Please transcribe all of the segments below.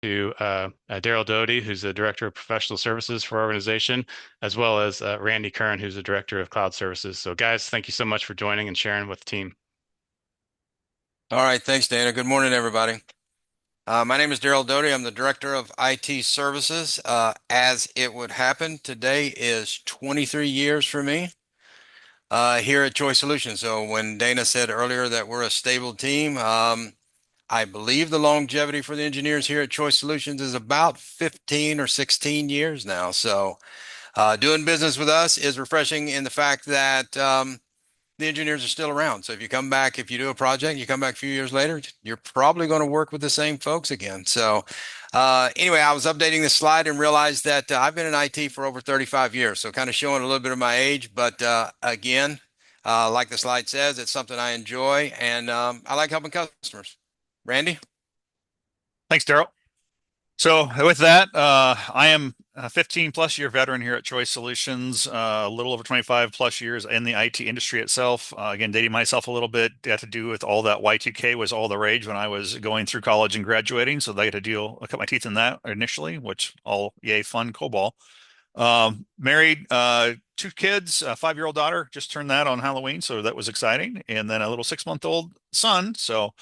to Daryl Doty, who's the Director of Professional Services for our organization, as well as Randy Kern, who's the Director of Cloud Services. So, guys, thank you so much for joining and sharing with the team. All right, thanks, Dana. Good morning, everybody. My name is Daryl Doty. I'm the Director of IT Services. As it would happen, today is 23 years for me here at Choice Solutions. So when Dana said earlier that we're a stable team, I believe the longevity for the engineers here at Choice Solutions is about 15 or 16 years now. So doing business with us is refreshing in the fact that the engineers are still around. So if you come back, if you do a project, you come back a few years later, you're probably going to work with the same folks again. So anyway, I was updating this slide and realized that I've been in IT for over 35 years. So kind of showing a little bit of my age, but again, like the slide says, it's something I enjoy and I like helping customers. Randy? Thanks, Daryl. So with that, I am a 15 plus year veteran here at Choice Solutions, a little over 25 plus years in the IT industry itself. Again, dating myself a little bit, had to do with all that Y2K was all the rage when I was going through college and graduating. So they had to I cut my teeth in that initially, which all yay, fun, COBOL. Married, two kids, a 5-year-old daughter, just turned that on Halloween. So that was exciting. And then a little 6-month-old son. So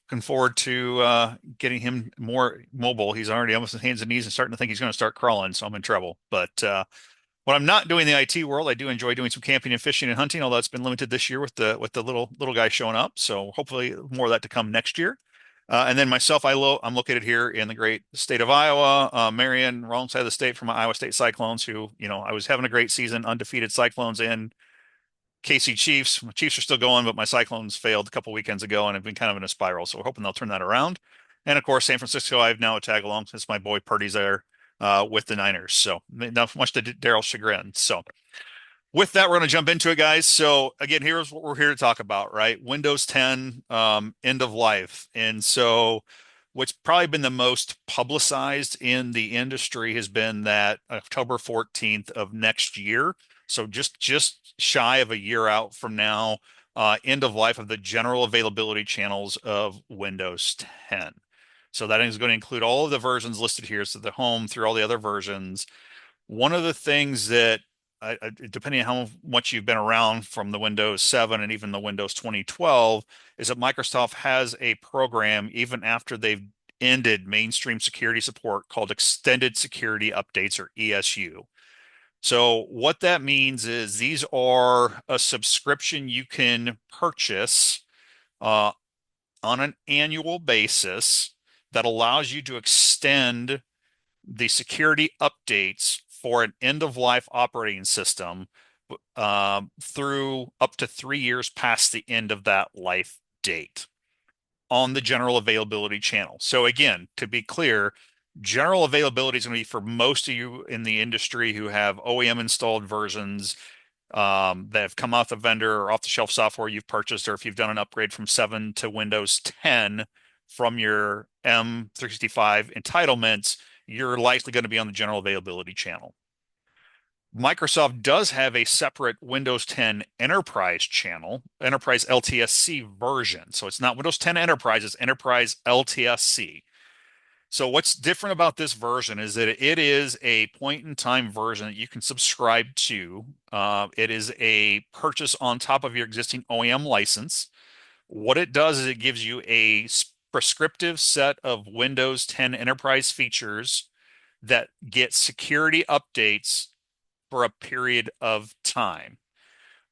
looking forward to getting him more mobile. He's already almost on hands and knees and starting to think he's going to start crawling, so I'm in trouble. But when I'm not doing the IT world, I do enjoy doing some camping and fishing and hunting, although it's been limited this year with the little guy showing up. So hopefully more of that to come next year. And then myself, I'm located here in the great state of Iowa, Marion, wrong side of the state from my Iowa State Cyclones, who, I was having a great season, undefeated Cyclones in KC Chiefs. My Chiefs are still going, but my Cyclones failed a couple weekends ago and have been kind of in a spiral. So we're hoping they'll turn that around. And of course, San Francisco, I have now a tag along since my boy Purdy's there with the Niners. So not much to Daryl's chagrin. So with that, we're going to jump into it, guys. So again, here's what we're here to talk about, right? Windows 10 end of life. And so what's probably been the most publicized in the industry has been that October 14th of next year. So just shy of a year out from now, end of life of the general availability channels of Windows 10. So that is going to include all of the versions listed here. So the home through all the other versions. One of the things that depending on how much you've been around from the Windows 7 and even the Windows 2012, is that Microsoft has a program even after they've ended mainstream security support called Extended Security Updates, or ESU. So what that means is these are a subscription you can purchase uh, on an annual basis that allows you to extend the security updates for an end-of-life operating system through up to 3 years past the end of that life date on the general availability channel. So again, to be clear, general availability is going to be for most of you in the industry who have OEM installed versions that have come off the vendor or off the shelf software you've purchased, or if you've done an upgrade from 7 to Windows 10 from your M365 entitlements, you're likely going to be on the general availability channel. Microsoft does have a separate Windows 10 Enterprise channel, Enterprise LTSC version. So it's not Windows 10 Enterprise, it's Enterprise LTSC. So what's different about this version is that it is a point-in-time version that you can subscribe to. It is a purchase on top of your existing OEM license. What it does is it gives you a prescriptive set of Windows 10 Enterprise features that get security updates for a period of time.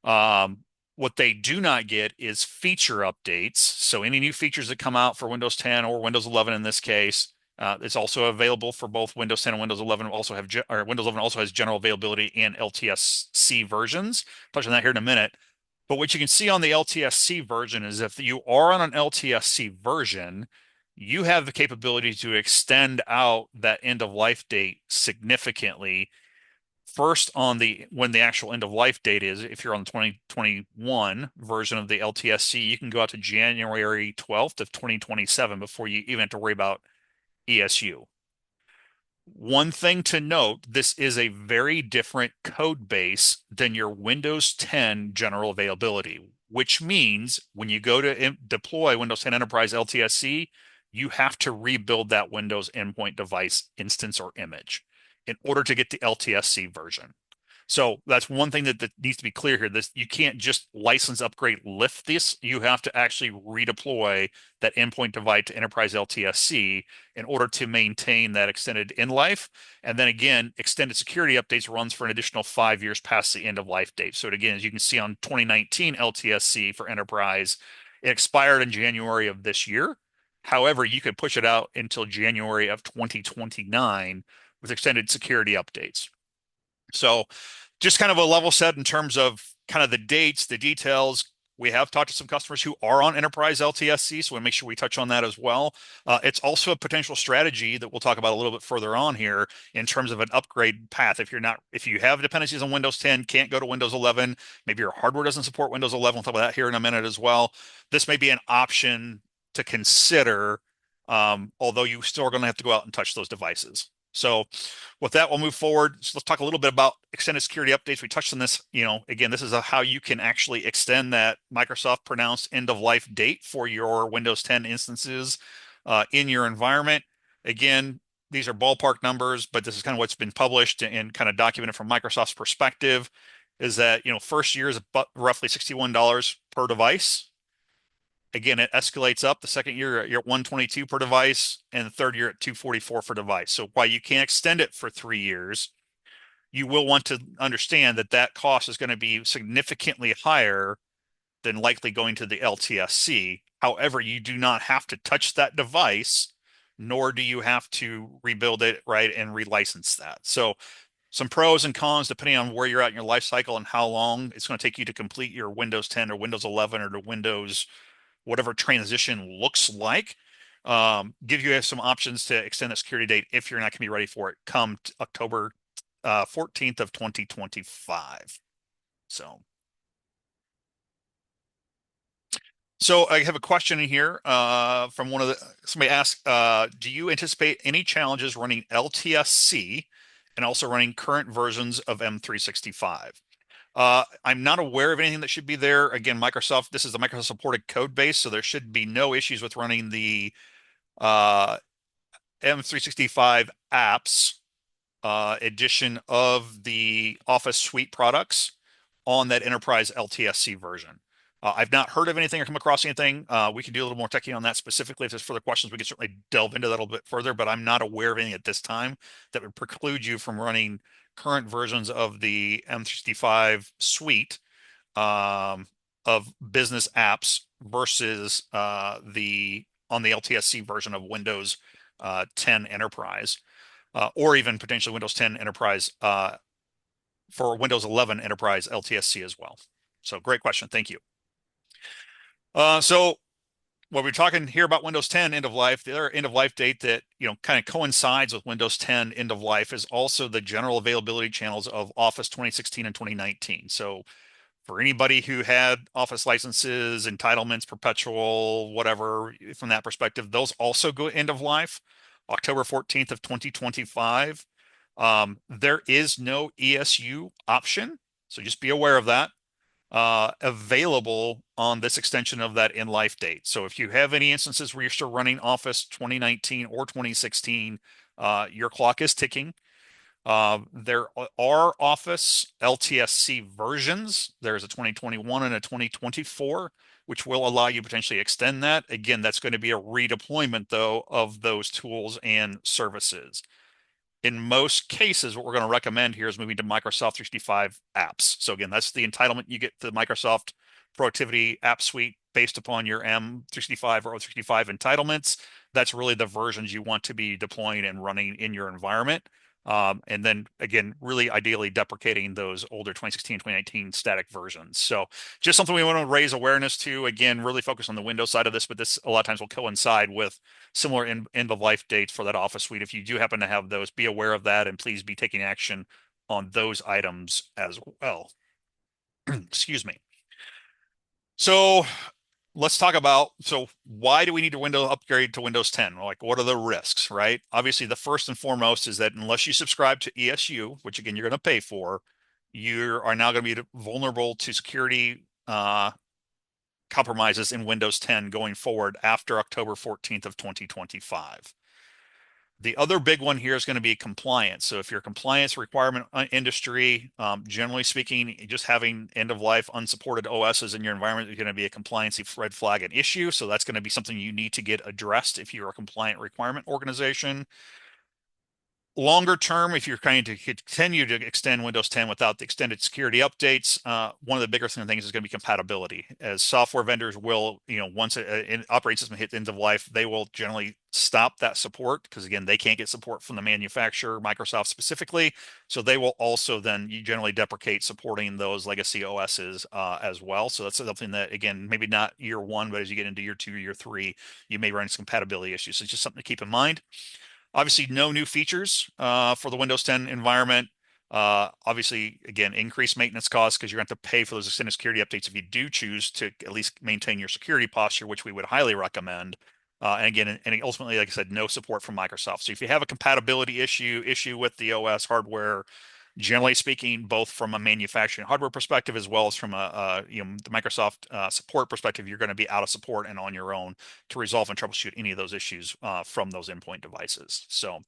Um, what they do not get is feature updates. So any new features that come out for Windows 10 or Windows 11 in this case, it's also available for both Windows 10 and Windows 11. Also have or Windows 11 also has general availability and LTSC versions. Touch on that here in a minute. But what you can see on the LTSC version is if you are on an LTSC version, you have the capability to extend out that end of life date significantly. First, on the when the actual end of life date is, if you're on the 2021 version of the LTSC, you can go out to January 12th of 2027 before you even have to worry about ESU. One thing to note, this is a very different code base than your Windows 10 general availability, which means when you go to deploy Windows 10 Enterprise LTSC, you have to rebuild that Windows endpoint device instance or image in order to get the LTSC version. So that's one thing that needs to be clear here. This, you can't just license, upgrade, lift this. You have to actually redeploy that endpoint device to Enterprise LTSC in order to maintain that extended end life. And then again, extended security updates runs for an additional 5 years past the end of life date. So again, as you can see on 2019 LTSC for Enterprise, it expired in January of this year. However, you could push it out until January of 2029 with extended security updates. So just kind of a level set in terms of kind of the dates, the details. We have talked to some customers who are on Enterprise LTSC, so we'll make sure we touch on that as well. It's also a potential strategy that we'll talk about a little bit further on here in terms of an upgrade path. If you have dependencies on Windows 10, can't go to Windows 11, maybe your hardware doesn't support Windows 11. We'll talk about that here in a minute as well. This may be an option to consider, although you still are going to have to go out and touch those devices. So with that, we'll move forward. So let's talk a little bit about extended security updates. We touched on this. Again, this is how you can actually extend that Microsoft pronounced end of life date for your Windows 10 instances in your environment. Again, these are ballpark numbers, but this is kind of what's been published and kind of documented from Microsoft's perspective. Is that first year is about roughly $61 per device. Again, it escalates up. The second year, you're at 122 per device, and the third year at 244 for device. So while you can't extend it for 3 years, you will want to understand that that cost is going to be significantly higher than likely going to the LTSC. However, you do not have to touch that device, nor do you have to rebuild it, right, and relicense that. So some pros and cons depending on where you're at in your life cycle and how long it's going to take you to complete your Windows 10 or Windows 11 or the Windows whatever transition looks like. Give you some options to extend that security date if you're not going to be ready for it come October 14th of 2025. So I have a question in here from somebody asked, do you anticipate any challenges running LTSC and also running current versions of M365? I'm not aware of anything that should be there. Again, this is the Microsoft supported code base, so there should be no issues with running the M365 apps edition of the Office Suite products on that Enterprise LTSC version. I've not heard of anything or come across anything. We can do a little more techie on that specifically. If there's further questions, we can certainly delve into that a little bit further, but I'm not aware of anything at this time that would preclude you from running current versions of the M365 suite of business apps versus on the LTSC version of Windows 10 Enterprise, or even potentially Windows 10 Enterprise for Windows 11 Enterprise LTSC as well. So great question. Thank you. So when we're talking here about Windows 10 end of life, the other end of life date that kind of coincides with Windows 10 end of life is also the general availability channels of Office 2016 and 2019. So for anybody who had Office licenses, entitlements, perpetual, whatever, from that perspective, those also go end of life, October 14th of 2025. There is no ESU option, so just be aware of that. Available on this extension of that end life date. So if you have any instances where you're still running Office 2019 or 2016, your clock is ticking. There are Office LTSC versions. There's a 2021 and a 2024, which will allow you potentially extend that. Again, that's going to be a redeployment, though, of those tools and services. In most cases, what we're going to recommend here is moving to Microsoft 365 apps. So again, that's the entitlement you get to the Microsoft Productivity App Suite based upon your M365 or O365 entitlements. That's really the versions you want to be deploying and running in your environment. And then again, really ideally deprecating those older 2016, 2019 static versions. So just something we want to raise awareness to. Again, really focus on the Windows side of this, but this a lot of times will coincide with similar end of life dates for that Office suite. If you do happen to have those, be aware of that and please be taking action on those items as well. Excuse me. So let's talk about, why do we need to upgrade to Windows 10? Like, what are the risks, right? Obviously, the first and foremost is that unless you subscribe to ESU, which again, you're going to pay for, you are now going to be vulnerable to security compromises in Windows 10 going forward after October 14th of 2025. The other big one here is going to be compliance. So if you're a compliance requirement industry, generally speaking, just having end of life unsupported OSs in your environment is going to be a compliance red flag and issue. So that's going to be something you need to get addressed if you're a compliant requirement organization. Longer term, if you're trying to continue to extend Windows 10 without the extended security updates, one of the bigger things is going to be compatibility. As software vendors will, once an operating system hits end of life, they will generally stop that support because, again, they can't get support from the manufacturer, Microsoft specifically. So they will also then generally deprecate supporting those legacy OSs as well. So that's something that, again, maybe not year one, but as you get into year two, year three, you may run into compatibility issues. So it's just something to keep in mind. Obviously, no new features for the Windows 10 environment. Obviously, again, increased maintenance costs because you're going to have to pay for those extended security updates if you do choose to at least maintain your security posture, which we would highly recommend. And again, and ultimately, like I said, no support from Microsoft. So if you have a compatibility issue with the OS hardware, generally speaking, both from a manufacturing hardware perspective as well as from the Microsoft support perspective, you're going to be out of support and on your own to resolve and troubleshoot any of those issues from those endpoint devices. So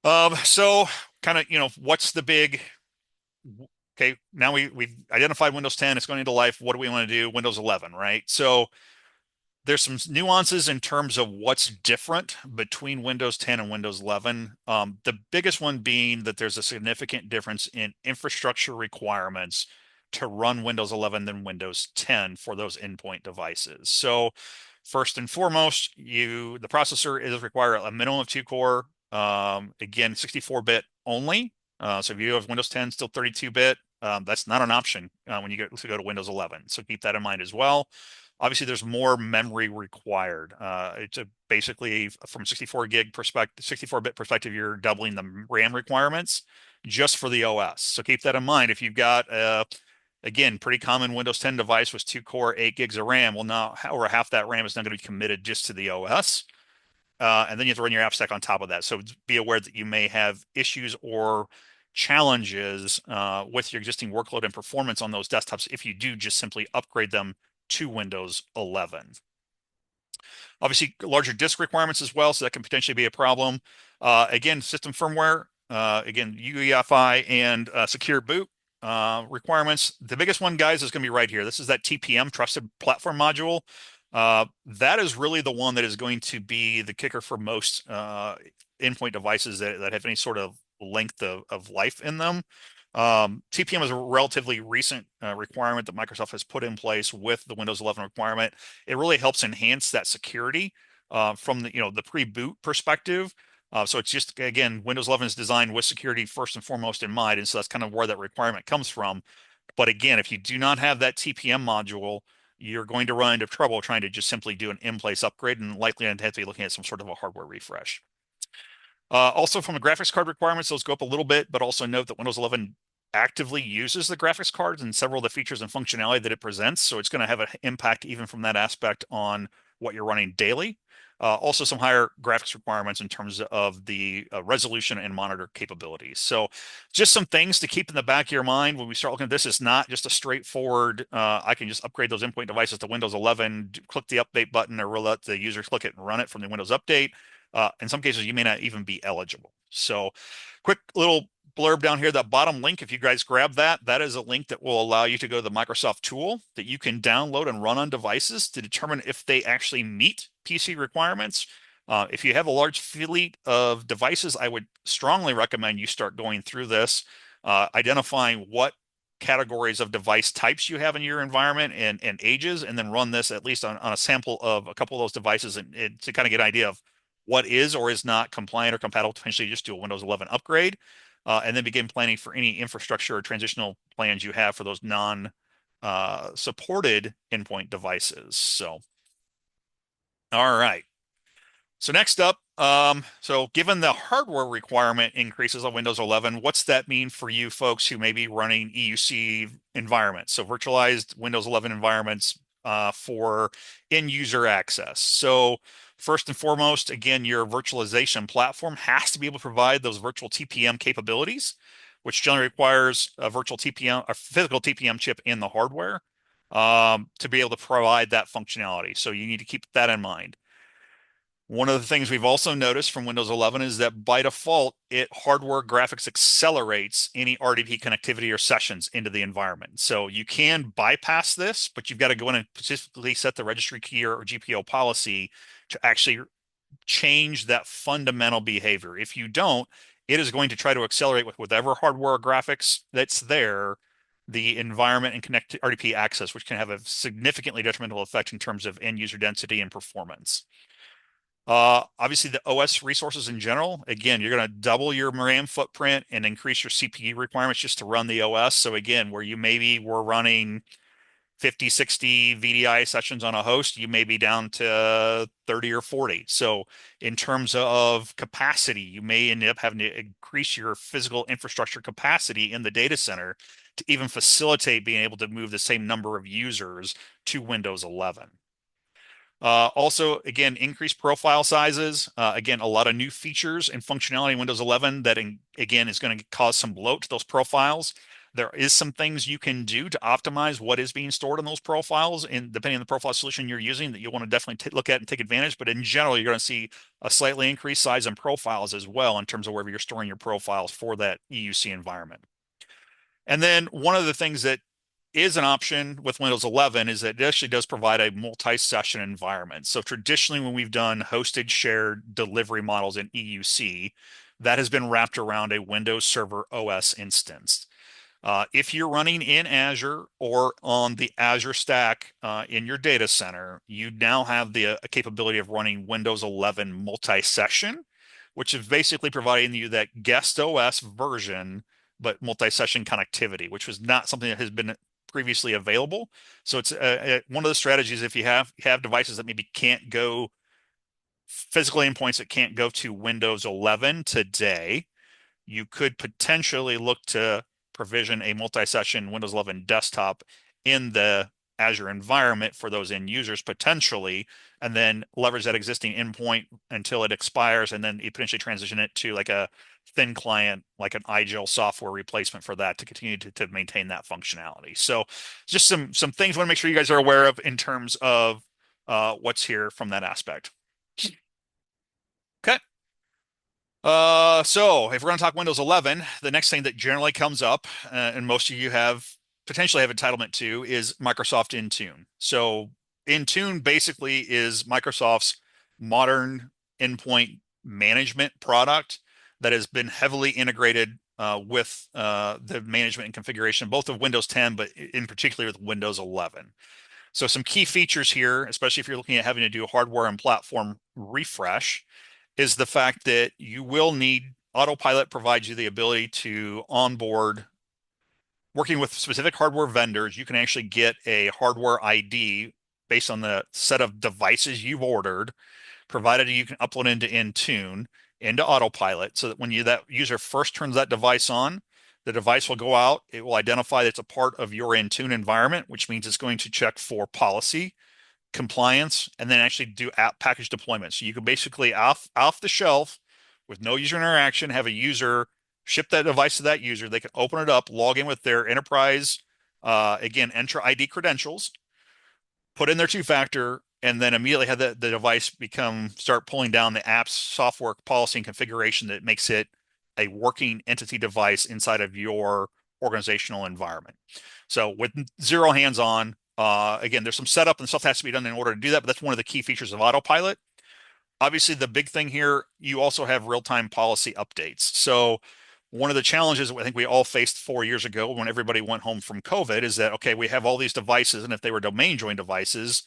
kind of, what's the big? Okay, now we've identified Windows 10. It's going into life. What do we want to do? Windows 11, right? So there's some nuances in terms of what's different between Windows 10 and Windows 11. The biggest one being that there's a significant difference in infrastructure requirements to run Windows 11 than Windows 10 for those endpoint devices. So first and foremost, the processor is require a minimum of 2 core, again, 64-bit only. So if you have Windows 10, still 32-bit, that's not an option when you go to Windows 11. So keep that in mind as well. Obviously, there's more memory required. It's basically from 64-bit perspective, you're doubling the RAM requirements just for the OS. So keep that in mind. If you've got, again, pretty common Windows 10 device with 2 core, 8 gigs of RAM, well, now over half that RAM is not going to be committed just to the OS. And then you have to run your app stack on top of that. So be aware that you may have issues or challenges with your existing workload and performance on those desktops if you do just simply upgrade them to Windows 11. Obviously, larger disk requirements as well, so that can potentially be a problem. Again, system firmware, again, UEFI and secure boot requirements. The biggest one, guys, is going to be right here. This is that TPM, Trusted Platform Module. That is really the one that is going to be the kicker for most endpoint devices that have any sort of length of life in them. TPM is a relatively recent requirement that Microsoft has put in place with the Windows 11 requirement. It really helps enhance that security from the pre-boot perspective. So it's just, again, Windows 11 is designed with security first and foremost in mind, and so that's kind of where that requirement comes from. But again, if you do not have that TPM module, you're going to run into trouble trying to just simply do an in-place upgrade and likely have to be looking at some sort of a hardware refresh. Also, from the graphics card requirements, those go up a little bit, but also note that Windows 11 actively uses the graphics cards and several of the features and functionality that it presents. So it's going to have an impact even from that aspect on what you're running daily. Also, some higher graphics requirements in terms of the resolution and monitor capabilities. So just some things to keep in the back of your mind when we start looking at this. It's not just a straightforward, I can just upgrade those endpoint devices to Windows 11, click the update button, or we'll let the user click it and run it from the Windows Update. In some cases, you may not even be eligible. So quick little blurb down here, that bottom link, if you guys grab that, that is a link that will allow you to go to the Microsoft tool that you can download and run on devices to determine if they actually meet PC requirements. If you have a large fleet of devices, I would strongly recommend you start going through this, identifying what categories of device types you have in your environment and ages, and then run this at least on a sample of a couple of those devices and to kind of get an idea of what is or is not compliant or compatible, potentially just do a Windows 11 upgrade, and then begin planning for any infrastructure or transitional plans you have for those non-supported endpoint devices. So, all right. So next up, so given the hardware requirement increases on Windows 11, what's that mean for you folks who may be running EUC environments? So virtualized Windows 11 environments for end user access. So first and foremost, again, your virtualization platform has to be able to provide those virtual TPM capabilities, which generally requires a virtual TPM, a physical TPM chip in the hardware. to be able to provide that functionality. So you need to keep that in mind. One of the things we've also noticed from Windows 11 is that by default, it hardware graphics accelerates any RDP connectivity or sessions into the environment. So you can bypass this, but you've got to go in and specifically set the registry key or GPO policy to actually change that fundamental behavior. If you don't, it is going to try to accelerate with whatever hardware or graphics that's there, the environment and connect RDP access, which can have a significantly detrimental effect in terms of end user density and performance. Obviously, the OS resources in general, again, you're going to double your RAM footprint and increase your CPU requirements just to run the OS. So again, where you maybe were running 50, 60 VDI sessions on a host, you may be down to 30 or 40. So in terms of capacity, you may end up having to increase your physical infrastructure capacity in the data center to even facilitate being able to move the same number of users to Windows 11. Also, again, increased profile sizes. Again, a lot of new features and functionality in Windows 11 that, again, is going to cause some bloat to those profiles. There is some things you can do to optimize what is being stored in those profiles, and depending on the profile solution you're using, that you'll want to definitely look at and take advantage. But in general, you're going to see a slightly increased size in profiles as well in terms of wherever you're storing your profiles for that EUC environment. And then one of the things that is an option with Windows 11 is that it actually does provide a multi-session environment. So traditionally, when we've done hosted shared delivery models in EUC, that has been wrapped around a Windows Server OS instance. If you're running in Azure or on the Azure stack in your data center, you now have the capability of running Windows 11 multi-session, which is basically providing you that guest OS version, but multi-session connectivity, which was not something that has been previously available. So it's one of the strategies if you have devices that maybe can't go physical endpoints that can't go to Windows 11 today, you could potentially look to provision a multi-session Windows 11 desktop in the Azure environment for those end users potentially, and then leverage that existing endpoint until it expires, and then you potentially transition it to like a thin client, like an iGel software replacement for that to continue to maintain that functionality. So just some things I want to make sure you guys are aware of in terms of what's here from that aspect. Okay. So if we're going to talk Windows 11, the next thing that generally comes up, and most of you potentially have entitlement to, is Microsoft Intune. So Intune basically is Microsoft's modern endpoint management product that has been heavily integrated with the management and configuration, both of Windows 10, but in particular with Windows 11. So some key features here, especially if you're looking at having to do a hardware and platform refresh, is the fact that you will need Autopilot provides you the ability to onboard working with specific hardware vendors. You can actually get a hardware ID based on the set of devices you've ordered, provided you can upload into Intune, into Autopilot, so that when that user first turns that device on, the device will go out. It will identify that it's a part of your Intune environment, which means it's going to check for policy, compliance, and then actually do app package deployment. So you can basically off the shelf with no user interaction, have a user ship that device to that user. They can open it up, log in with their enterprise, again, enter ID credentials, put in their two-factor, and then immediately have the device start pulling down the app's software policy and configuration that makes it a working entity device inside of your organizational environment. So with zero hands-on, again, there's some setup and stuff that has to be done in order to do that, but that's one of the key features of Autopilot. Obviously, the big thing here, you also have real-time policy updates. So one of the challenges I think we all faced 4 years ago when everybody went home from COVID is that, okay, we have all these devices, and if they were domain joined devices,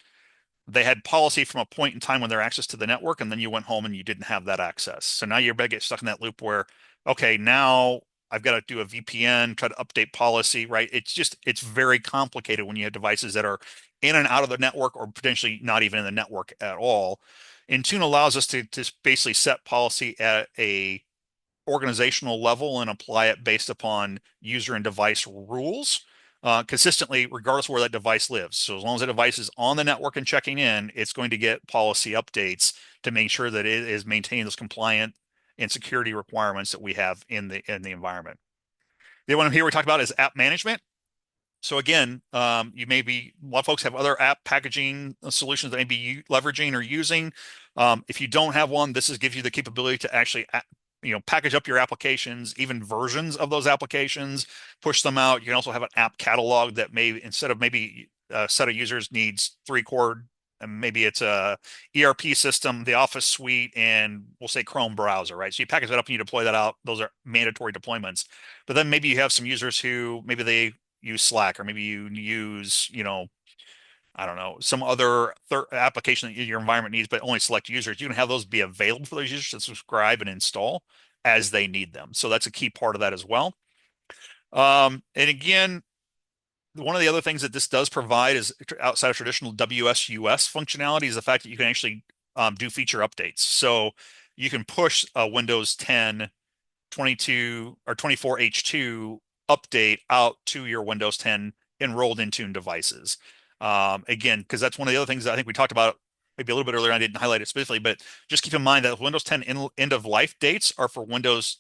they had policy from a point in time when they're access to the network, and then you went home and you didn't have that access. So now you're going to get stuck in that loop where, okay, now I've got to do a VPN, try to update policy, right? It's very complicated when you have devices that are in and out of the network or potentially not even in the network at all. Intune allows us to basically set policy at a organizational level and apply it based upon user and device rules consistently, regardless of where that device lives. So as long as the device is on the network and checking in, it's going to get policy updates to make sure that it is maintaining those compliant and security requirements that we have in the environment. The one here we talked about is app management. So again, you may be, a lot of folks have other app packaging solutions that may be leveraging or using. If you don't have one, this gives you the capability to actually, package up your applications, even versions of those applications, push them out. You can also have an app catalog that may, instead of maybe a set of users needs 3 core, and maybe it's a ERP system, the Office suite, and we'll say Chrome browser, right? So you package that up and you deploy that out. Those are mandatory deployments. But then maybe you have some users who maybe they use Slack, or maybe you use, I don't know, some other application that your environment needs, but only select users. You can have those be available for those users to subscribe and install as they need them. So that's a key part of that as well. And again, one of the other things that this does provide is outside of traditional WSUS functionality is the fact that you can actually do feature updates. So you can push a Windows 10 22 or 24H2 update out to your Windows 10 enrolled Intune devices. Again, because that's one of the other things that I think we talked about maybe a little bit earlier. I didn't highlight it specifically, but just keep in mind that Windows 10 end of life dates are for Windows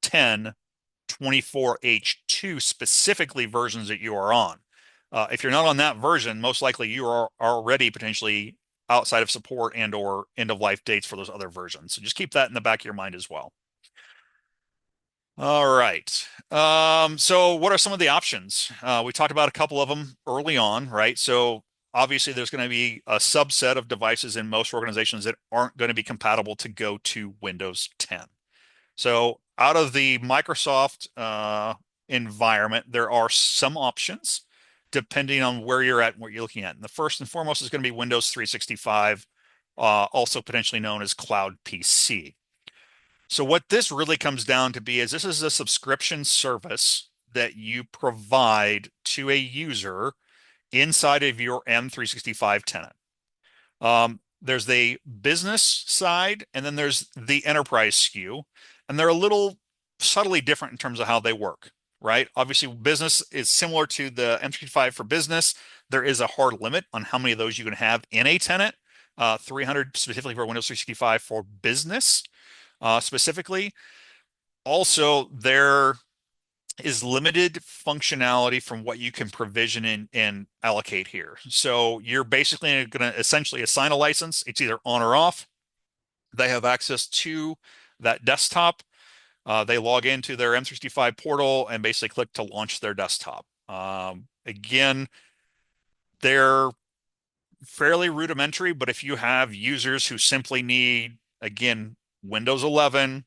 10 24H2 specifically versions that you are on. If you're not on that version, most likely you are already potentially outside of support and or end of life dates for those other versions. So just keep that in the back of your mind as well. All right. So what are some of the options? We talked about a couple of them early on, right? So obviously there's going to be a subset of devices in most organizations that aren't going to be compatible to go to Windows 10. So out of the Microsoft environment, there are some options depending on where you're at and what you're looking at. And the first and foremost is going to be Windows 365, also potentially known as Cloud PC. So what this really comes down to be is this is a subscription service that you provide to a user inside of your M365 tenant. There's the business side, and then there's the enterprise SKU, and they're a little subtly different in terms of how they work, right? Obviously, business is similar to the M365 for business. There is a hard limit on how many of those you can have in a tenant, 300 specifically for Windows 365 for business specifically. Also, there is limited functionality from what you can provision and allocate here. So you're basically going to essentially assign a license. It's either on or off. They have access to that desktop. They log into their M365 portal and basically click to launch their desktop. Again, they're fairly rudimentary, but if you have users who simply need, again, Windows 11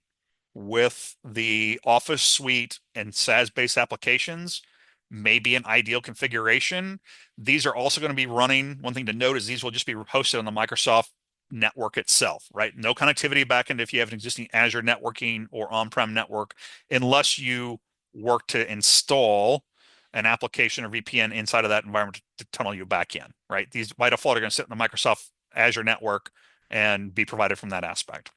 with the Office suite and SaaS-based applications may be an ideal configuration. These are also going to be running, one thing to note is these will just be hosted on the Microsoft network itself, right? No connectivity back end if you have an existing Azure networking or on-prem network, unless you work to install an application or VPN inside of that environment to tunnel you back in, right? These by default are going to sit in the Microsoft Azure network and be provided from that aspect.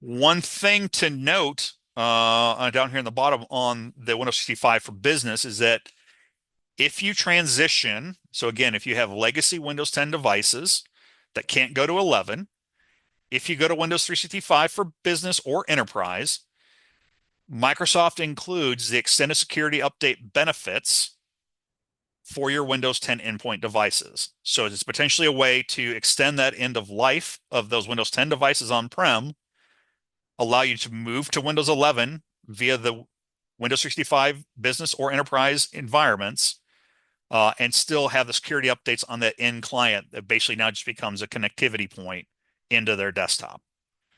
One thing to note down here in the bottom on the Windows 65 for business is that if you transition, so again, if you have legacy Windows 10 devices that can't go to 11, if you go to Windows 365 for business or enterprise, Microsoft includes the extended security update benefits for your Windows 10 endpoint devices. So it's potentially a way to extend that end of life of those Windows 10 devices on-prem, allow you to move to Windows 11 via the Windows 365 business or enterprise environments, and still have the security updates on that end client that basically now just becomes a connectivity point into their desktop.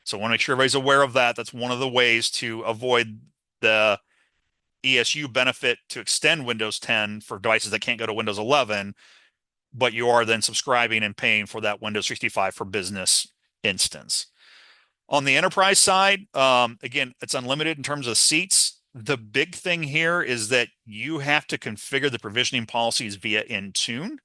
So I want to make sure everybody's aware of that. That's one of the ways to avoid the ESU benefit to extend Windows 10 for devices that can't go to Windows 11, but you are then subscribing and paying for that Windows 365 for business instance. On the enterprise side, again, it's unlimited in terms of seats. The big thing here is that you have to configure the provisioning policies via Intune,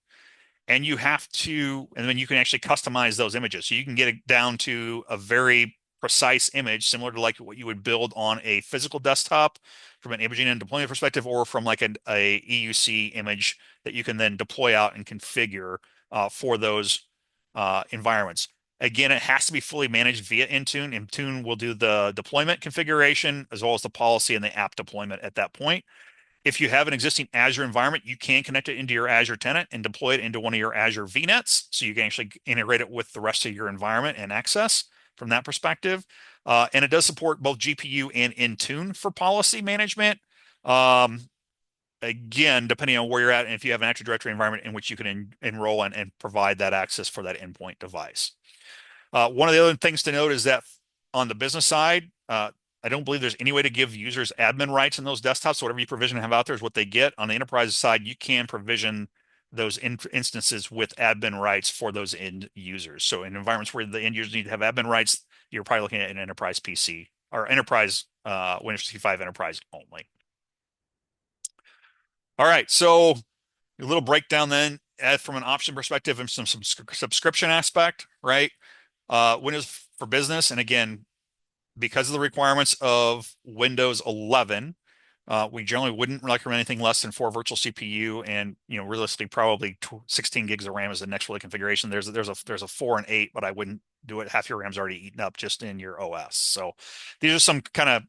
and then you can actually customize those images. So you can get it down to a very precise image, similar to like what you would build on a physical desktop from an imaging and deployment perspective, or from like a EUC image that you can then deploy out and configure for those environments. Again, it has to be fully managed via Intune. Intune will do the deployment configuration as well as the policy and the app deployment at that point. If you have an existing Azure environment, you can connect it into your Azure tenant and deploy it into one of your Azure VNets. So you can actually integrate it with the rest of your environment and access from that perspective. And it does support both GPU and Intune for policy management. Again, depending on where you're at, and if you have an Active Directory environment in which you can enroll and provide that access for that endpoint device. One of the other things to note is that on the business side, I don't believe there's any way to give users admin rights in those desktops. So whatever you provision and have out there is what they get. On the enterprise side, you can provision those instances with admin rights for those end users. So in environments where the end users need to have admin rights, you're probably looking at an enterprise PC or enterprise Windows 365 enterprise only. All right, so a little breakdown then from an option perspective and some subscription aspect, right? Windows for Business, and again, because of the requirements of Windows 11, we generally wouldn't recommend anything less than 4 virtual CPU, and realistically, probably 16 gigs of RAM is the next really configuration. There's a 4 and 8, but I wouldn't do it. Half your RAM's already eaten up just in your OS. So these are some kind of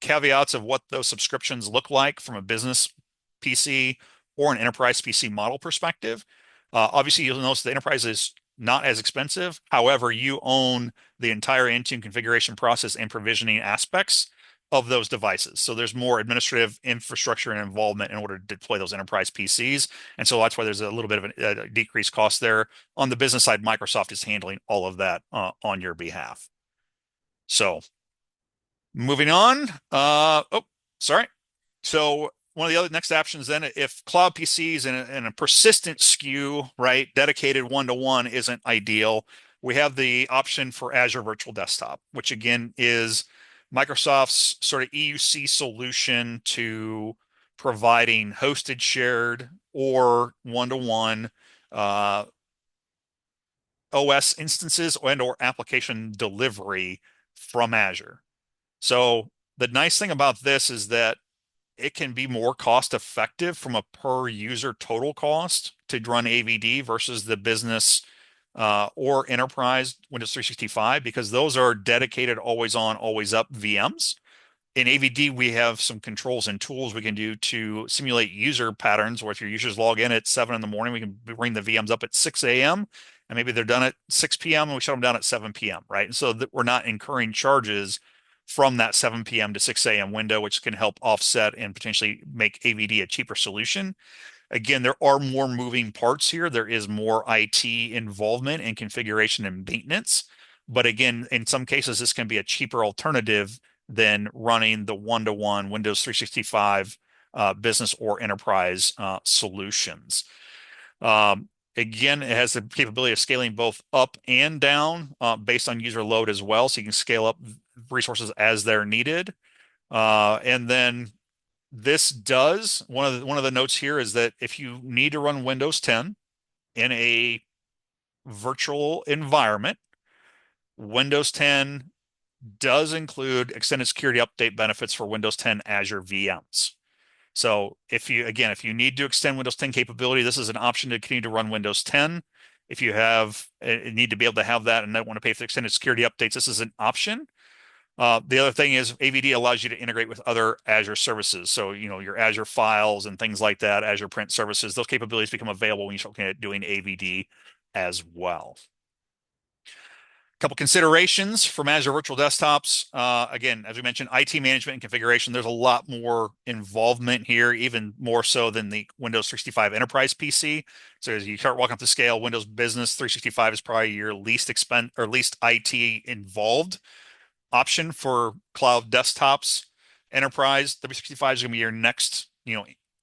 caveats of what those subscriptions look like from a business PC or an enterprise PC model perspective. Obviously, you'll notice the enterprise is not as expensive. However, you own the entire Intune configuration process and provisioning aspects of those devices. So there's more administrative infrastructure and involvement in order to deploy those enterprise PCs. And so that's why there's a little bit of a decreased cost there. On the business side, Microsoft is handling all of that on your behalf. So moving on. Oh, sorry. So one of the other next options then, if cloud PCs and a persistent SKU, right, dedicated one-to-one isn't ideal, we have the option for Azure Virtual Desktop, which again is Microsoft's sort of EUC solution to providing hosted, shared, or one-to-one OS instances and/or application delivery from Azure. So the nice thing about this is that it can be more cost effective from a per user total cost to run AVD versus the business or enterprise Windows 365, because those are dedicated always on, always up VMs. In AVD, we have some controls and tools we can do to simulate user patterns, where if your users log in at 7 in the morning, we can bring the VMs up at 6 a.m. and maybe they're done at 6 p.m. and we shut them down at 7 p.m. Right. And so that we're not incurring charges from that 7 p.m. to 6 a.m. window, which can help offset and potentially make AVD a cheaper solution. Again, there are more moving parts here. There is more IT involvement and configuration and maintenance. But again, in some cases, this can be a cheaper alternative than running the one-to-one Windows 365 business or enterprise solutions. Again, it has the capability of scaling both up and down based on user load as well. So you can scale up resources as they're needed. And then this does, one of the notes here is that if you need to run Windows 10 in a virtual environment, Windows 10 does include extended security update benefits for Windows 10 Azure VMs. So if you need to extend Windows 10 capability, this is an option to continue to run Windows 10. If you need to be able to have that and don't want to pay for the extended security updates, this is an option. The other thing is AVD allows you to integrate with other Azure services. So, your Azure files and things like that, Azure print services, those capabilities become available when you start looking at doing AVD as well. Couple considerations from Azure Virtual Desktops. Again, as we mentioned, IT management and configuration, there's a lot more involvement here, even more so than the Windows 365 Enterprise PC. So as you start walking up the scale, Windows Business 365 is probably your least IT involved option for cloud desktops. Enterprise 365 is going to be your next,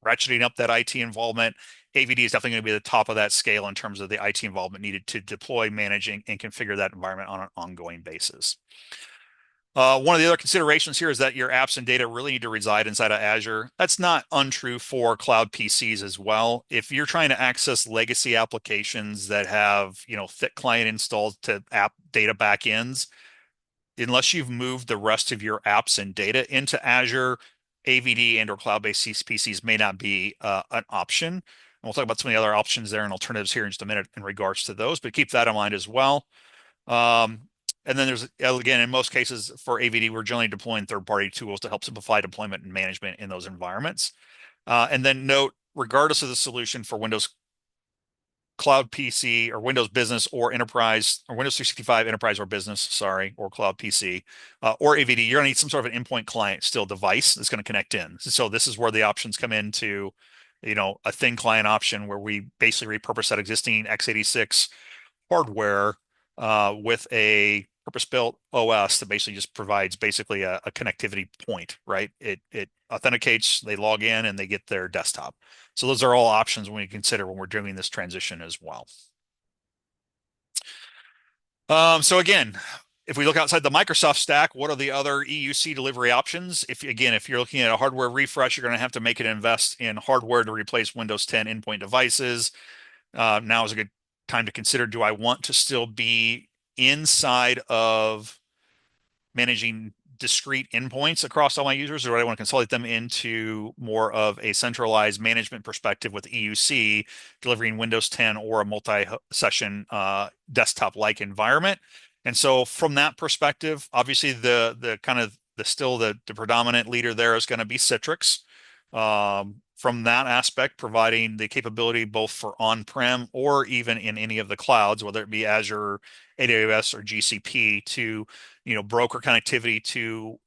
ratcheting up that IT involvement. AVD is definitely going to be the top of that scale in terms of the IT involvement needed to deploy, managing, and configure that environment on an ongoing basis. One of the other considerations here is that your apps and data really need to reside inside of Azure. That's not untrue for cloud PCs as well. If you're trying to access legacy applications that have, thick client installed to app data backends, unless you've moved the rest of your apps and data into Azure, AVD and or cloud-based PCs may not be an option. And we'll talk about some of the other options there and alternatives here in just a minute in regards to those, but keep that in mind as well. And then there's, again, in most cases for AVD, we're generally deploying third-party tools to help simplify deployment and management in those environments. And then note, regardless of the solution for Windows Cloud PC or Windows Business or Enterprise or Windows 365 Enterprise or Business, sorry, or Cloud PC or AVD, you're going to need some sort of an endpoint client still device that's going to connect in. So this is where the options come into, a thin client option where we basically repurpose that existing x86 hardware with a purpose-built OS that basically just provides basically a connectivity point, right? It authenticates, they log in, and they get their desktop. So those are all options when we consider when we're doing this transition as well. So again, if we look outside the Microsoft stack, what are the other EUC delivery options? If you're looking at a hardware refresh, you're going to have to make an invest in hardware to replace Windows 10 endpoint devices. Now is a good time to consider, do I want to still be inside of managing discrete endpoints across all my users, or do I want to consolidate them into more of a centralized management perspective with EUC delivering Windows 10 or a multi-session desktop-like environment? And so from that perspective, obviously the kind of the predominant leader there is going to be Citrix. From that aspect, providing the capability both for on-prem or even in any of the clouds, whether it be Azure, AWS, or GCP, to broker connectivity to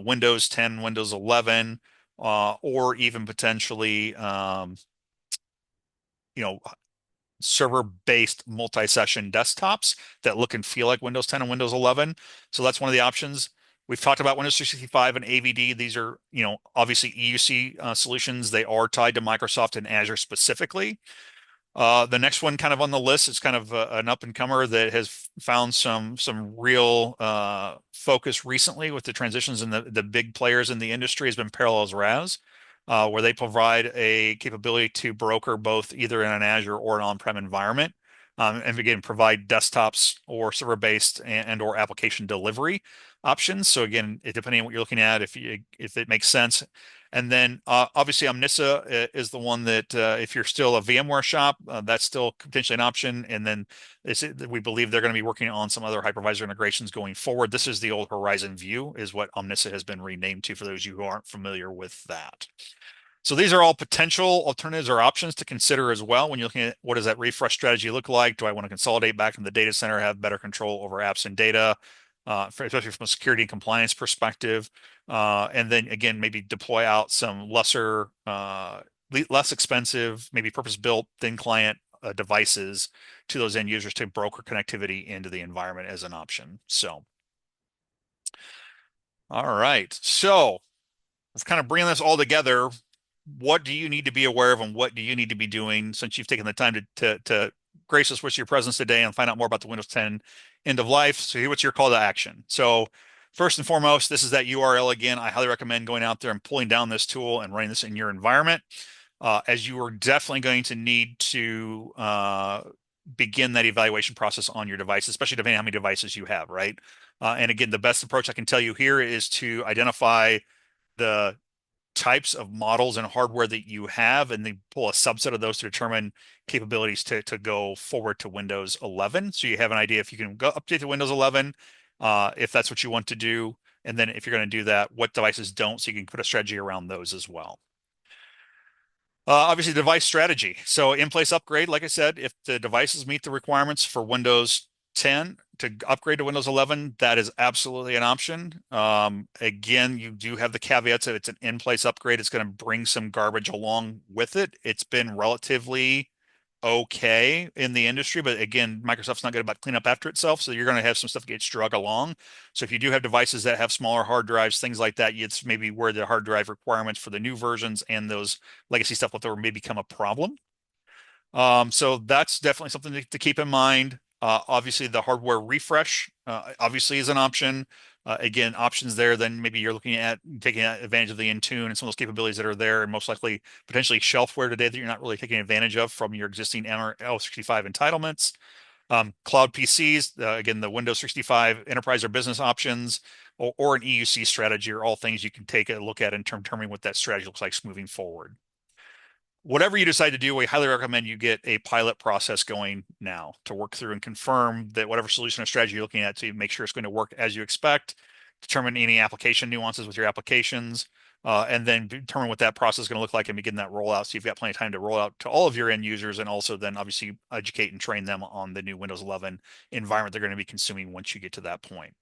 Windows 10, Windows 11, or even potentially server-based multi-session desktops that look and feel like Windows 10 and Windows 11. So that's one of the options. We've talked about Windows 365 and AVD. These are, obviously EUC solutions. They are tied to Microsoft and Azure specifically. The next one kind of on the list is kind of an up-and-comer that has found some real focus recently with the transitions and the big players in the industry has been Parallels RAS, where they provide a capability to broker both either in an Azure or an on-prem environment. And again, provide desktops or server-based and or application delivery options. So again, depending on what you're looking at, if it makes sense. And then obviously Omnissa is the one that if you're still a VMware shop, that's still potentially an option. And then we believe they're going to be working on some other hypervisor integrations going forward. This is the old Horizon View is what Omnissa has been renamed to for those of you who aren't familiar with that. So these are all potential alternatives or options to consider as well when you're looking at what does that refresh strategy look like? Do I want to consolidate back in the data center, have better control over apps and data, especially from a security and compliance perspective? And then again, maybe deploy out some less expensive, maybe purpose-built thin client devices to those end users to broker connectivity into the environment as an option. So, all right. So let's kind of bring this all together. What do you need to be aware of and what do you need to be doing since you've taken the time to grace us with your presence today and find out more about the Windows 10 end of life? So what's your call to action? So first and foremost, this is that URL again. I highly recommend going out there and pulling down this tool and running this in your environment, as you are definitely going to need to begin that evaluation process on your device, especially depending on how many devices you have, right? And again, the best approach I can tell you here is to identify the types of models and hardware that you have, and then pull a subset of those to determine capabilities to go forward to Windows 11. So you have an idea if you can go update to Windows 11, if that's what you want to do. And then if you're going to do that, what devices don't, so you can put a strategy around those as well. Obviously, device strategy. So in-place upgrade, like I said, if the devices meet the requirements for Windows 10 to upgrade to Windows 11, that is absolutely an option. Again, you do have the caveats that it's an in-place upgrade. It's going to bring some garbage along with it. It's been relatively okay in the industry, but again, Microsoft's not good about clean up after itself, so you're going to have some stuff get drug along. So if you do have devices that have smaller hard drives, things like that, it's maybe where the hard drive requirements for the new versions and those legacy stuff will may become a problem. So that's definitely something to keep in mind. Obviously, the hardware refresh obviously is an option. Again, options there, then maybe you're looking at taking advantage of the Intune and some of those capabilities that are there, and most likely potentially shelfware today that you're not really taking advantage of from your existing L65 entitlements. Cloud PCs, again, the Windows 65 enterprise or business options, or an EUC strategy are all things you can take a look at in determining what that strategy looks like moving forward. whatever you decide to do, we highly recommend you get a pilot process going now to work through and confirm that whatever solution or strategy you're looking at to make sure it's going to work as you expect, determine any application nuances with your applications, and then determine what that process is going to look like and begin that rollout. So you've got plenty of time to roll out to all of your end users and also then obviously educate and train them on the new Windows 11 environment they're going to be consuming once you get to that point.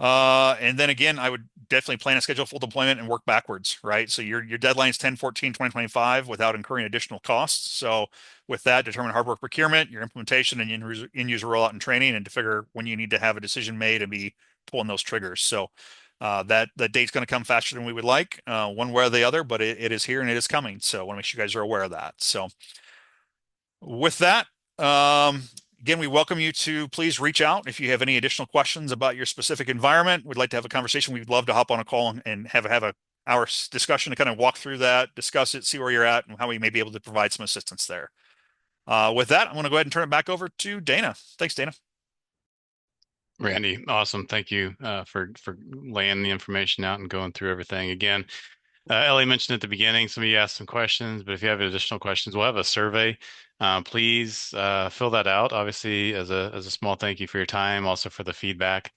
And then again, I would definitely plan a schedule full deployment and work backwards, right? So your deadline is 10/14/2025 without incurring additional costs. So with that, determine hardware procurement, your implementation, and in-user rollout and training, and to figure when you need to have a decision made and be pulling those triggers. So that date's going to come faster than we would like, one way or the other, but it is here and it is coming. So I want to make sure you guys are aware of that. So with that, again, we welcome you to please reach out if you have any additional questions about your specific environment. We'd like to have a conversation. We'd love to hop on a call and have a hour discussion to kind of walk through that, discuss it, see where you're at, and how we may be able to provide some assistance there. With that, I'm going to go ahead and turn it back over to Dana. Thanks, Dana. Randy, awesome. Thank you for laying the information out and going through everything. Again, Ellie mentioned at the beginning, some of you asked some questions, but if you have additional questions, we'll have a survey. Please fill that out, obviously, as a small thank you for your time, also for the feedback.